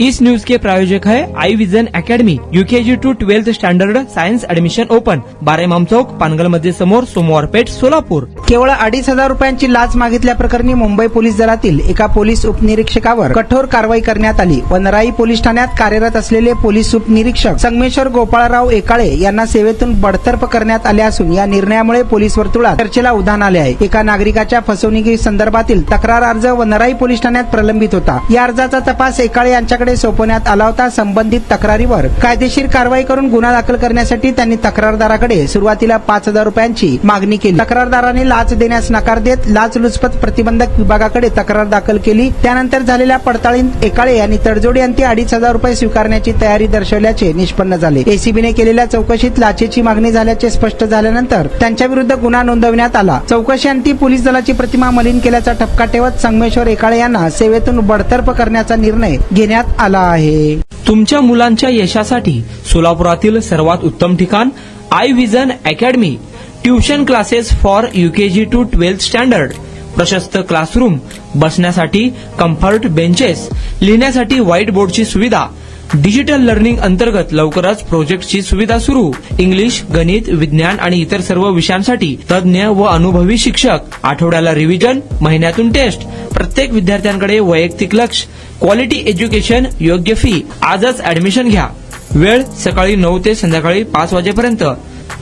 इस news के प्रायोजक है I Vision Academy, UKG to 12th standard science admission open, 12 Imam Chowk, Pangal मध्ये समोर, सोमवार पेठ, सोलापूर. केवळ 2,500 रुपयांची लाच मागितल्याप्रकरणी मुंबई पोलीस दलातील एका पोलीस उपनिरीक्षकावर कठोर कारवाई करण्यात आली. वनराई पोलीस ठाण्यात कार्यरत असलेले पोलीस उपनिरीक्षक संगमेश्वर गोपाळराव एकाळे यांना सेवेतून बडतर्फ करण्यात आले असून या निर्णयामुळे पोलीस वर्तुळात चर्चेला उधाण आले आहे. एका नागरिकाच्या फसवणुकी संदर्भातील तक्रार अर्ज वनराई पोलीस ठाण्यात प्रलंबित होता. या अर्जाचा तपास एकाळे यांच्याकडे सोपवण्यात आला होता. संबंधित तक्रारीवर कायदेशीर कारवाई करून गुन्हा दाखल करण्यासाठी त्यांनी तक्रारदाराकडे सुरुवातीला 5,000 रुपयांची मागणी केली. तक्रारदाराने लाच देण्यास नकार देत लाचलुचपत प्रतिबंधक विभागाकडे तक्रार दाखल केली. त्यानंतर झालेल्या पडताळणीत एकाळे यांनी तडजोडी अंती 2,500 रुपये स्वीकारण्याची तयारी दर्शवल्याचे निष्पन्न झाले. एसीबीने केलेल्या चौकशीत लाचेची मागणी झाल्याचे स्पष्ट झाल्यानंतर त्यांच्या विरुद्ध गुन्हा नोंदवण्यात आला. चौकशी अंती पोलीस दलाची प्रतिमा मलिन केल्याचा ठपका ठेवत संगमेश्वर एकाळे यांना सेवेतून बडतर्फ करण्याचा निर्णय घेण्यात आला आहे. तुमच्या मुलांच्या यशासाठी सोलापुरातील सर्वात उत्तम ठिकाण I Vision Academy. Tuition classes for UKG to 12th standard. प्रशस्त क्लासरूम, बसण्यासाठी कम्फर्ट बेंचेस, लिहिण्यासाठी व्हाईट बोर्डची सुविधा. डिजिटल लर्निंग अंतर्गत लवकरच प्रोजेक्टची सुविधा सुरू. इंग्लिश, गणित, विज्ञान आणि इतर सर्व विषयांसाठी तज्ज्ञ व अनुभवी शिक्षक. आठवड्याला रिव्हिजन, महिन्यातून टेस्ट. प्रत्येक विद्यार्थ्यांकडे वैयक्तिक लक्ष. क्वालिटी एज्युकेशन, योग्य फी. आजच ऍडमिशन घ्या. वेळ सकाळी 9 ते संध्याकाळी 5 वाजेपर्यंत.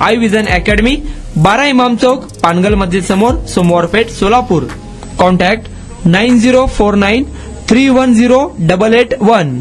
आई विजन अकॅडमी, 12 इमाम चौक, पानगल मस्जिद समोर, सोमवार पेठ, सोलापूर. कॉन्टॅक्ट 9049310881.